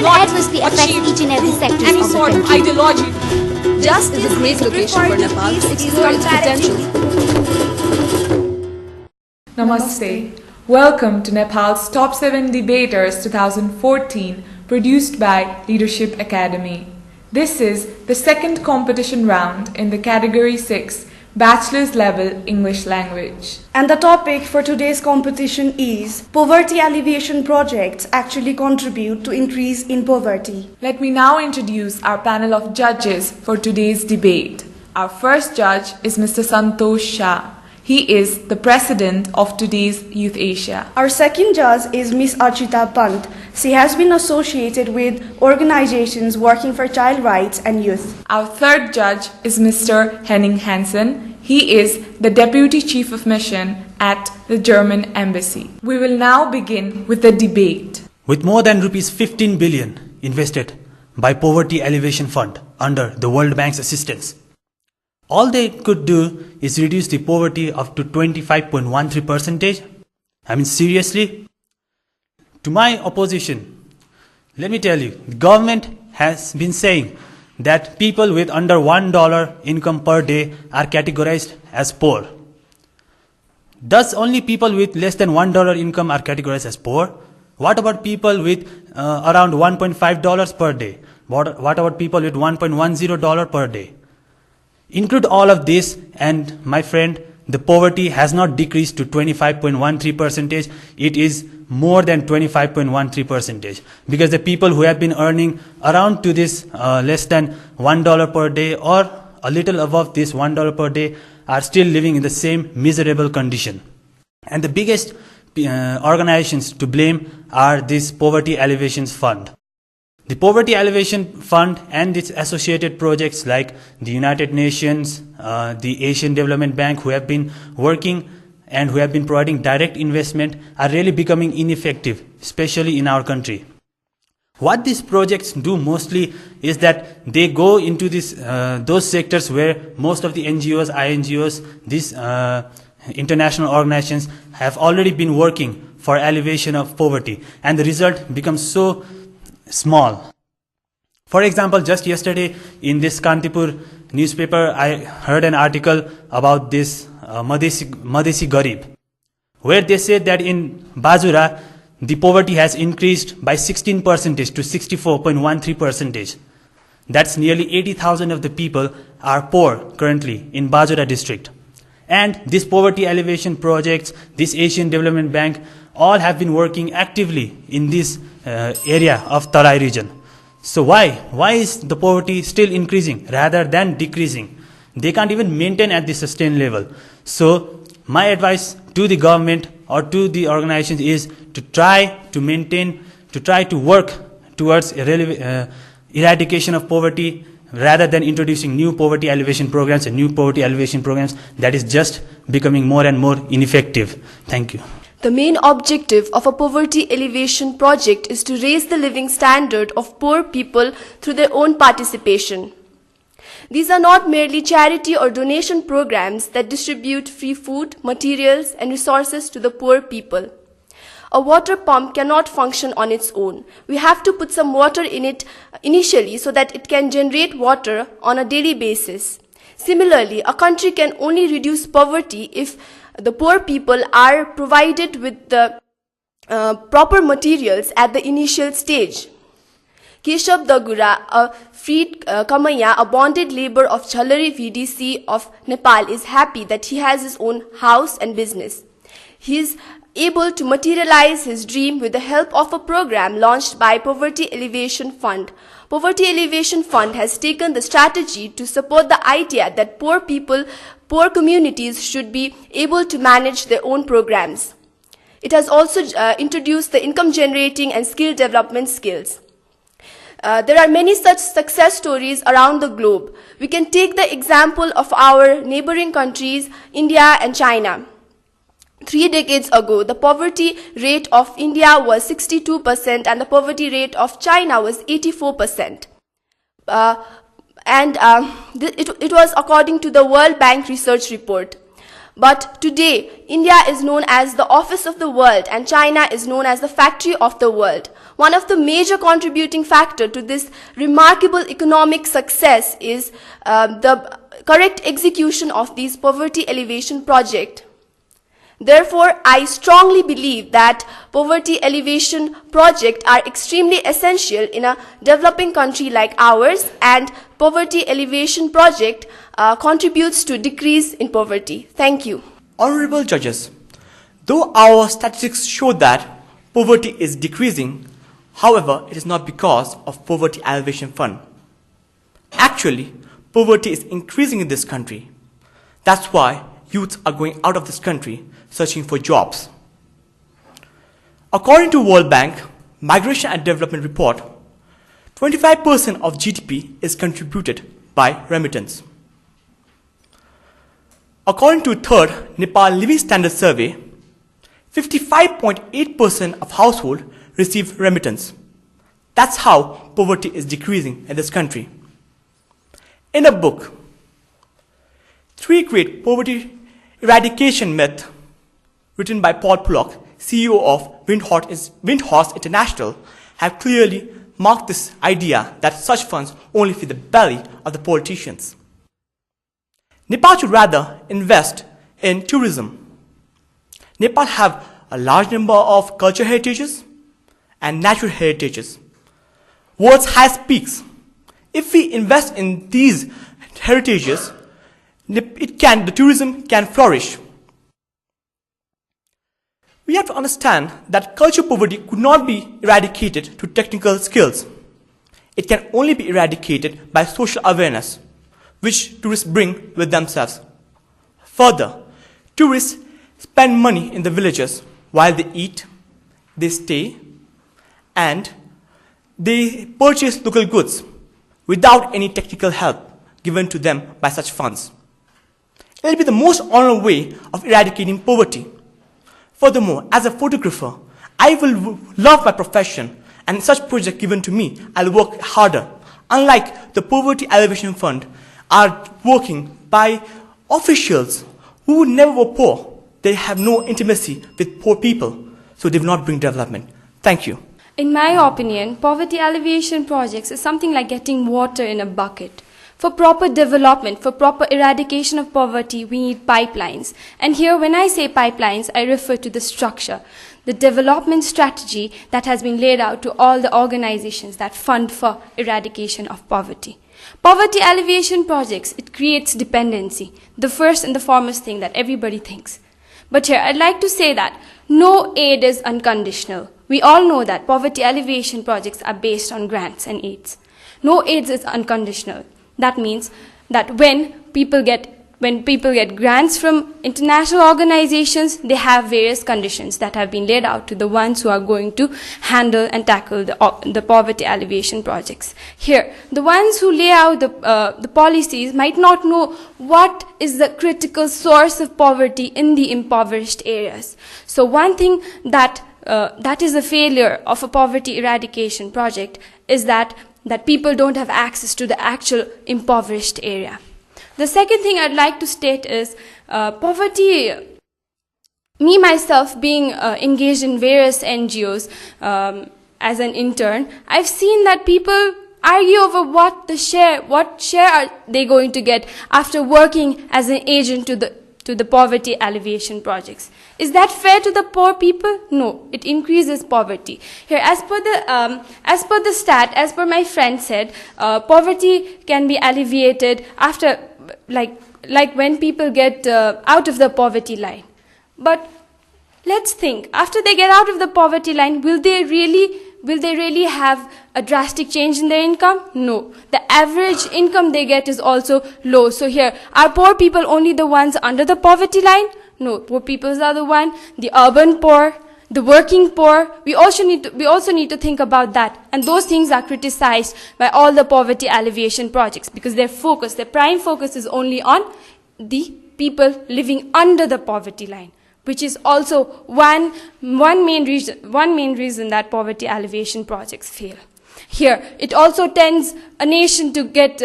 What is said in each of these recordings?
will adversely affect each and every sector of the country. Ideology. Just is a great location for Nepal to explore its potential. Namaste. Welcome to Nepal's Top 7 Debaters 2014, produced by Leadership Academy. This is the second competition round in the Category 6 Bachelor's Level English Language. And the topic for today's competition is poverty alleviation projects actually contribute to increase in poverty. Let me now introduce our panel of judges for today's debate. Our first judge is Mr. Santosh Shah. He is the president of today's Youth Asia. Our second judge is Miss Archita Pant. She has been associated with organizations working for child rights and youth. Our third judge is Mr. Henning Hansen. He is the Deputy Chief of Mission at the German Embassy. We will now begin with the debate. With more than rupees 15 billion invested by Poverty Alleviation Fund under the World Bank's assistance, all they could do is reduce the poverty up to 25.13%. I mean, seriously? To my opposition, let me tell you, the government has been saying that people with under $1 income per day are categorized as poor. Thus, only people with less than $1 income are categorized as poor. What about people with around $1.5 per day? What about people with $1.10 per day? Include all of this, and my friend, the poverty has not decreased to 25.13%. It is more than 25.13%, because the people who have been earning around to this less than $1 per day or a little above this $1 per day are still living in the same miserable condition. And the biggest organizations to blame are this Poverty Alleviation Fund. The Poverty Alleviation Fund and its associated projects like the United Nations, the Asian Development Bank, who have been working and who have been providing direct investment, are really becoming ineffective, especially in our country. What these projects do mostly is that they go into those sectors where most of the NGOs, INGOs, these international organizations have already been working for alleviation of poverty, and the result becomes so small. For example, just yesterday in this Kantipur newspaper, I heard an article about this Madesi Garib, where they said that in Bajura, the poverty has increased by 16% to 64.13%. That's nearly 80,000 of the people are poor currently in Bajura district. And this poverty alleviation projects, this Asian Development Bank, all have been working actively in this area of Tarai region. So why is the poverty still increasing rather than decreasing? They can't even maintain at the sustained level. So my advice to the government or to the organizations is to try to work towards eradication of poverty rather than introducing new poverty alleviation programs and new poverty alleviation programs that is just becoming more and more ineffective. Thank you. The main objective of a poverty alleviation project is to raise the living standard of poor people through their own participation. These are not merely charity or donation programs that distribute free food, materials, and resources to the poor people. A water pump cannot function on its own. We have to put some water in it initially so that it can generate water on a daily basis. Similarly, a country can only reduce poverty if the poor people are provided with the proper materials at the initial stage. Keshav Dagura, a freed Kamaya, a bonded labor of Chalari VDC of Nepal, is happy that he has his own house and business. He is able to materialize his dream with the help of a program launched by Poverty Alleviation Fund. Poverty Alleviation Fund has taken the strategy to support the idea that poor communities should be able to manage their own programs. It has also introduced the income generating and skill development skills. There are many such success stories around the globe. We can take the example of our neighboring countries, India and China. 3 decades ago, the poverty rate of India was 62% and the poverty rate of China was 84%. It was according to the World Bank research report. But today, India is known as the office of the world and China is known as the factory of the world. One of the major contributing factors to this remarkable economic success is the correct execution of these poverty alleviation projects. Therefore, I strongly believe that poverty alleviation projects are extremely essential in a developing country like ours, and poverty alleviation project contributes to decrease in poverty. Thank you. Honorable judges, though our statistics show that poverty is decreasing, however, it is not because of poverty alleviation fund. Actually, poverty is increasing in this country. That's why youths are going out of this country searching for jobs. According to World Bank Migration and Development Report, 25% of GDP is contributed by remittance. According to third Nepal Living Standard Survey, 55.8% of households receive remittance. That's how poverty is decreasing in this country. In a book, 3 Great Poverty Eradication Myth, written by Paul Pollock, CEO of Windhorse International, have clearly marked this idea that such funds only feed the belly of the politicians. Nepal should rather invest in tourism. Nepal have a large number of cultural heritages and natural heritages, world's highest peaks. If we invest in these heritages, the tourism can flourish. We have to understand that cultural poverty could not be eradicated through technical skills. It can only be eradicated by social awareness, which tourists bring with themselves. Further, tourists spend money in the villages while they eat, they stay, and they purchase local goods without any technical help given to them by such funds. It will be the most honorable way of eradicating poverty. Furthermore, as a photographer, I will love my profession, and such project given to me, I'll work harder. Unlike the Poverty Alleviation Fund, are working by officials who never were poor. They have no intimacy with poor people, so they will not bring development. Thank you. In my opinion, poverty alleviation projects is something like getting water in a bucket. For proper development, for proper eradication of poverty, we need pipelines. And here, when I say pipelines, I refer to the structure, the development strategy that has been laid out to all the organizations that fund for eradication of poverty. Poverty alleviation projects, it creates dependency, the first and the foremost thing that everybody thinks. But here, I'd like to say that no aid is unconditional. We all know that poverty alleviation projects are based on grants and aids. No aid is unconditional. That means that when people get grants from international organizations, they have various conditions that have been laid out to the ones who are going to handle and tackle the poverty alleviation projects. Here, the ones who lay out the policies might not know what is the critical source of poverty in the impoverished areas. So one thing that is a failure of a poverty eradication project is that people don't have access to the actual impoverished area. The second thing I'd like to state is poverty. Me, myself, being engaged in various NGOs as an intern, I've seen that people argue over what share are they going to get after working as an agent to the poverty alleviation projects. Is that fair to the poor people? No, it increases poverty. Here, as per my friend said, poverty can be alleviated after, like when people get out of the poverty line. But let's think, after they get out of the poverty line, will they really have a drastic change in their income? No. The average income they get is also low. So here, are poor people only the ones under the poverty line? No. Poor people are the urban poor, the working poor. We also need to think about that. And those things are criticized by all the poverty alleviation projects because their prime focus is only on the people living under the poverty line, which is also one main reason that poverty alleviation projects fail. Here, it also tends a nation to get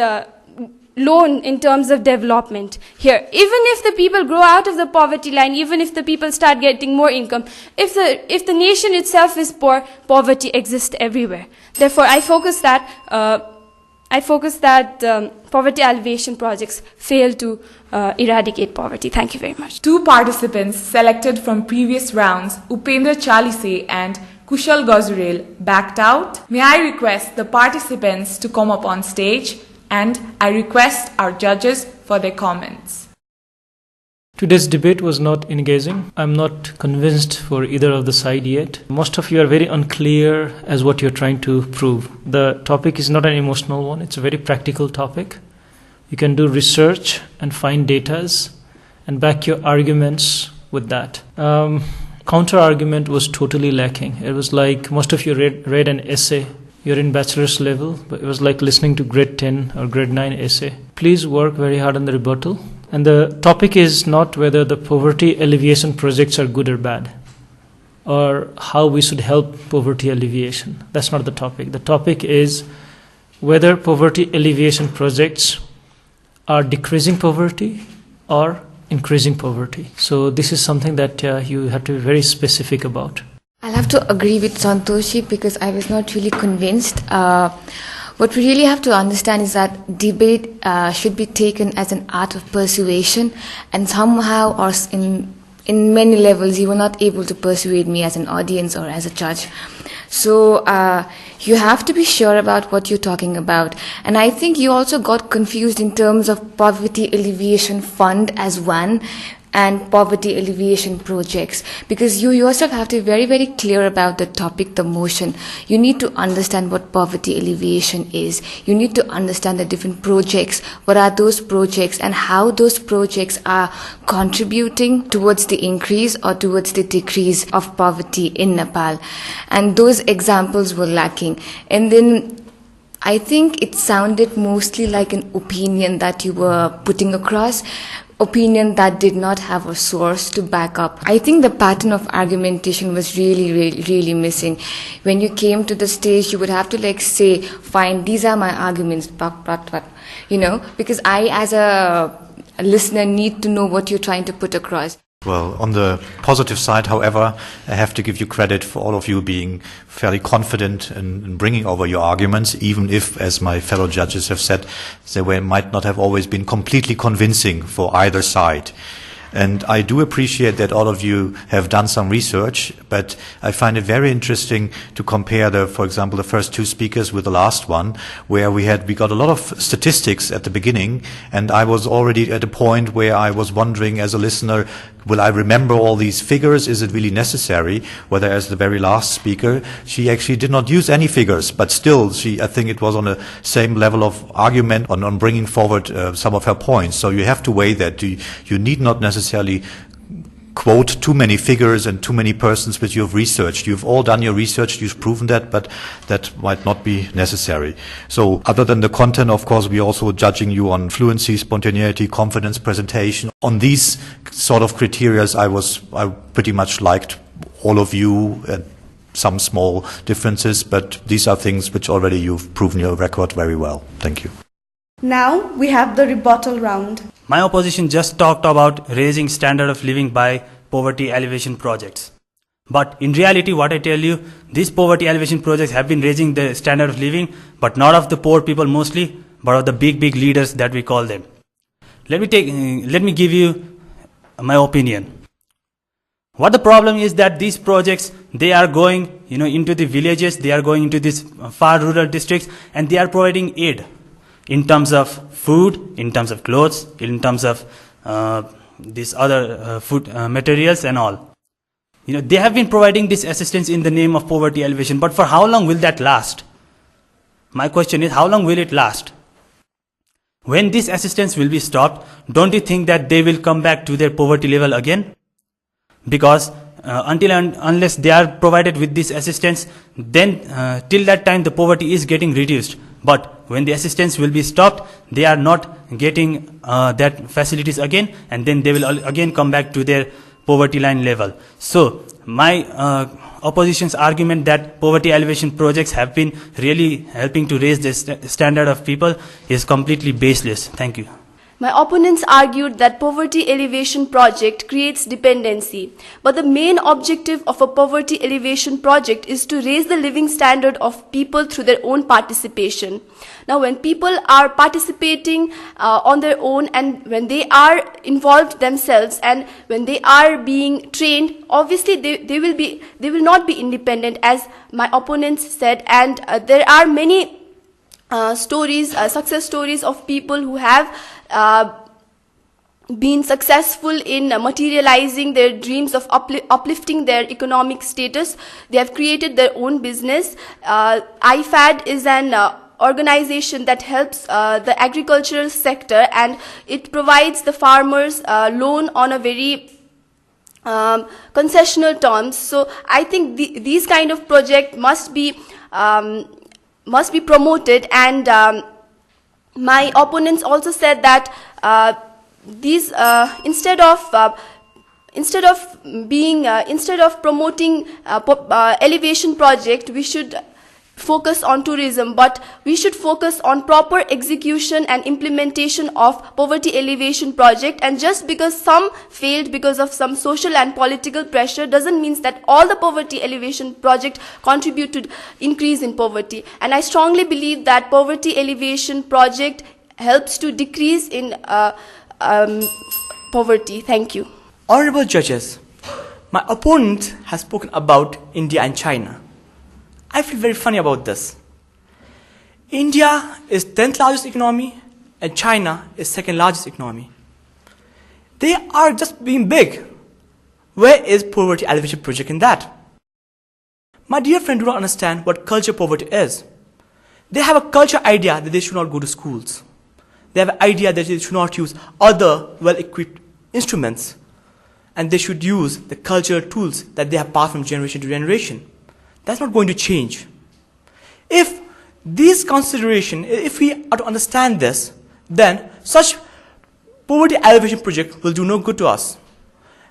lone in terms of development here. Even if the people grow out of the poverty line, even if the people start getting more income, if the nation itself is poor, poverty exists everywhere. Therefore, I focus that poverty alleviation projects fail to eradicate poverty. Thank you very much. 2 participants selected from previous rounds, Upendra Chalise and Kushal Gazurel, backed out. May I request the participants to come up on stage, and I request our judges for their comments. Today's debate was not engaging. I'm not convinced for either of the side yet. Most of you are very unclear as what you're trying to prove. The topic is not an emotional one. It's a very practical topic. You can do research and find datas and back your arguments with that. Counter argument was totally lacking. It was like most of you read an essay. You're in bachelor's level, but it was like listening to grade 10 or grade 9 essay. Please work very hard on the rebuttal. And the topic is not whether the poverty alleviation projects are good or bad, or how we should help poverty alleviation. That's not the topic. The topic is whether poverty alleviation projects are decreasing poverty or increasing poverty. So this is something that you have to be very specific about. I'll have to agree with Santoshi because I was not really convinced. What we really have to understand is that debate should be taken as an art of persuasion, and somehow or in many levels you were not able to persuade me as an audience or as a judge. So you have to be sure about what you're talking about. And I think you also got confused in terms of poverty alleviation fund as one and poverty alleviation projects, because you yourself have to be very, very clear about the topic, the motion. You need to understand what poverty alleviation is. You need to understand the different projects, what are those projects, and how those projects are contributing towards the increase or towards the decrease of poverty in Nepal. And those examples were lacking. And then I think it sounded mostly like an opinion that you were putting across, opinion that did not have a source to back up. I think the pattern of argumentation was really missing. When you came to the stage, you would have to say, fine, these are my arguments, because I as a listener need to know what you're trying to put across. Well, on the positive side, however, I have to give you credit for all of you being fairly confident in bringing over your arguments, even if, as my fellow judges have said, they might not have always been completely convincing for either side. And I do appreciate that all of you have done some research, but I find it very interesting to compare for example, the first 2 speakers with the last one, where we got a lot of statistics at the beginning, and I was already at a point where I was wondering as a listener, will I remember all these figures? Is it really necessary? Whereas the very last speaker, she actually did not use any figures, but still, I think it was on the same level of argument on bringing forward some of her points. So you have to weigh that. You need not necessarily quote too many figures and too many persons which you have researched. You've all done your research, you've proven that, but that might not be necessary. So other than the content, of course, we're also judging you on fluency, spontaneity, confidence, presentation. On these sort of criteria, I pretty much liked all of you, some small differences, but these are things which already you've proven your record very well. Thank you. Now we have the rebuttal round. My opposition just talked about raising standard of living by poverty alleviation projects. But in reality, what I tell you, these poverty alleviation projects have been raising the standard of living, but not of the poor people mostly, but of the big leaders that we call them. Let me give you my opinion. What the problem is that these projects, they are going, into the villages, they are going into these far rural districts, and they are providing aid in terms of food, in terms of clothes, in terms of these other food materials and all. They have been providing this assistance in the name of poverty alleviation, but for how long will that last? My question is, how long will it last? When this assistance will be stopped, don't you think that they will come back to their poverty level again? Because until and unless they are provided with this assistance, then till that time the poverty is getting reduced. But when the assistance will be stopped, they are not getting that facilities again, and then they will again come back to their poverty line level. So my opposition's argument that poverty alleviation projects have been really helping to raise the standard of people is completely baseless. Thank you. My opponents argued that poverty alleviation project creates dependency, but the main objective of a poverty alleviation project is to raise the living standard of people through their own participation. Now, when people are participating on their own, and when they are involved themselves, and when they are being trained, obviously they will not be independent, as my opponents said, and there are many success stories of people who have been successful in materializing their dreams of uplifting their economic status. They have created their own business. IFAD is an organization that helps the agricultural sector, and it provides the farmers loan on a very concessional terms. So I think these kind of projects must be promoted, and my opponents also said that these instead of promoting elevation project, we should focus on tourism, but we should focus on proper execution and implementation of poverty alleviation project. And just because some failed because of some social and political pressure doesn't mean that all the poverty alleviation project contribute to increase in poverty. And I strongly believe that poverty alleviation project helps to decrease in poverty. Thank you. Honorable judges, my opponent has spoken about India and China. I feel very funny about this. India is 10th largest economy and China is 2nd largest economy. They are just being big. Where is poverty alleviation project in that? My dear friend do not understand what culture poverty is. They have a culture idea that they should not go to schools. They have an idea that they should not use other well-equipped instruments, and they should use the cultural tools that they have passed from generation to generation. That's not going to change. If these considerations, if we are to understand this, then such poverty alleviation project will do no good to us.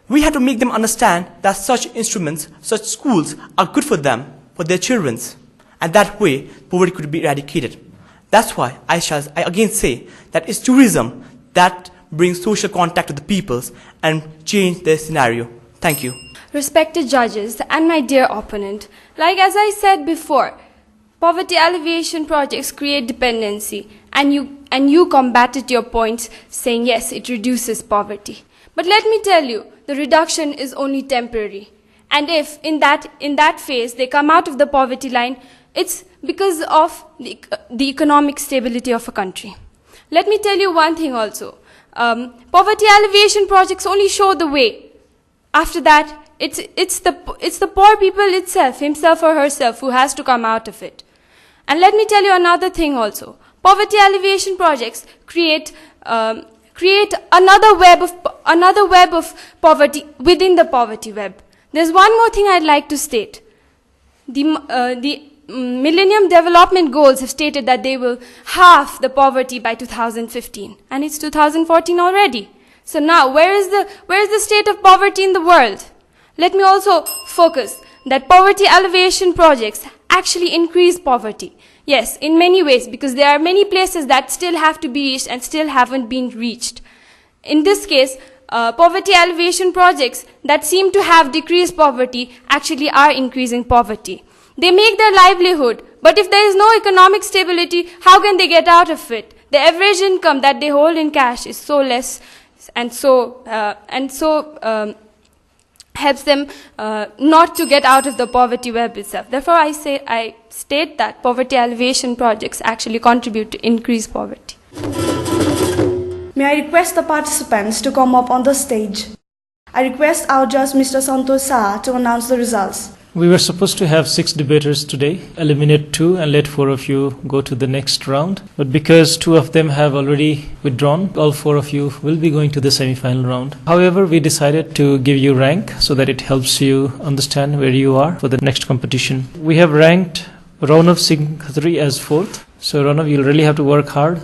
We have to make them understand that such instruments, such schools are good for them, for their children, and that way poverty could be eradicated. That's why I again say that it's tourism that brings social contact to the peoples and change their scenario. Thank you. Respected judges and my dear opponent, like as I said before, poverty alleviation projects create dependency, and you combated your points saying yes, it reduces poverty. But let me tell you, the reduction is only temporary. And if in that phase they come out of the poverty line, it's because of the economic stability of a country. Let me tell you one thing also. Poverty alleviation projects only show the way. After that, it's the poor people itself, himself or herself, who has to come out of it. And let me tell you another thing also. Poverty alleviation projects create another web of poverty within the poverty web. There's one more thing I'd like to state. The Millennium Development Goals have stated that they will halve the poverty by 2015, and it's 2014 already. So now, where is the state of poverty in the world? Let me also focus that poverty alleviation projects actually increase poverty. Yes, in many ways, because there are many places that still have to be reached and still haven't been reached. In this case, poverty alleviation projects that seem to have decreased poverty actually are increasing poverty. They make their livelihood, but if there is no economic stability, how can they get out of it? The average income that they hold in cash is so less, and so helps them not to get out of the poverty web itself. Therefore, I state that poverty alleviation projects actually contribute to increase poverty. May I request the participants to come up on the stage. I request our judge, Mr. Santosh Shah, to announce the results. We were supposed to have 6 debaters today, eliminate 2 and let 4 of you go to the next round. But because 2 of them have already withdrawn, all 4 of you will be going to the semi-final round. However, we decided to give you rank so that it helps you understand where you are for the next competition. We have ranked Raunav Singh Khatri as 4th. So Raunav, you'll really have to work hard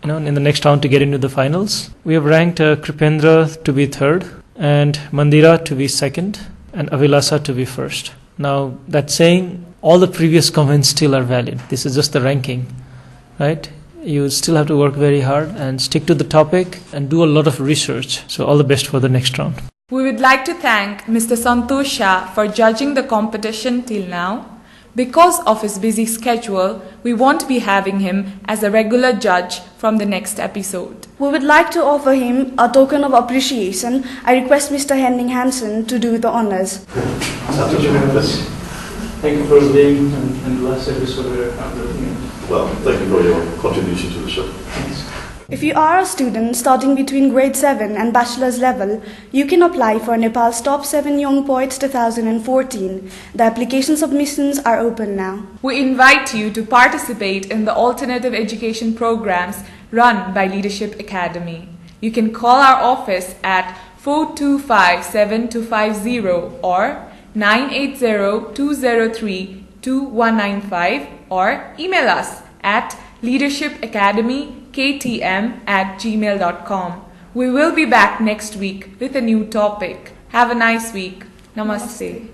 in the next round to get into the finals. We have ranked Kripendra to be 3rd and Mandira to be 2nd and Avilasa to be 1st. Now, that saying, all the previous comments still are valid. This is just the ranking, right? You still have to work very hard and stick to the topic and do a lot of research. So all the best for the next round. We would like to thank Mr. Santosh Shah for judging the competition till now. Because of his busy schedule, we won't be having him as a regular judge from the next episode. We would like to offer him a token of appreciation. I request Mr. Henning Hansen to do the honors. Thank you for being in the last episode where I'm looking at. Well, thank you for your contribution to the show. Thanks. If you are a student starting between grade 7 and bachelor's level, you can apply for Nepal's Top 7 Young Poets 2014. The application submissions are open now. We invite you to participate in the alternative education programs run by Leadership Academy. You can call our office at 425-7250 or 980-203-2195 or email us at leadershipacademyktm@gmail.com. We will be back next week with a new topic. Have a nice week. Namaste.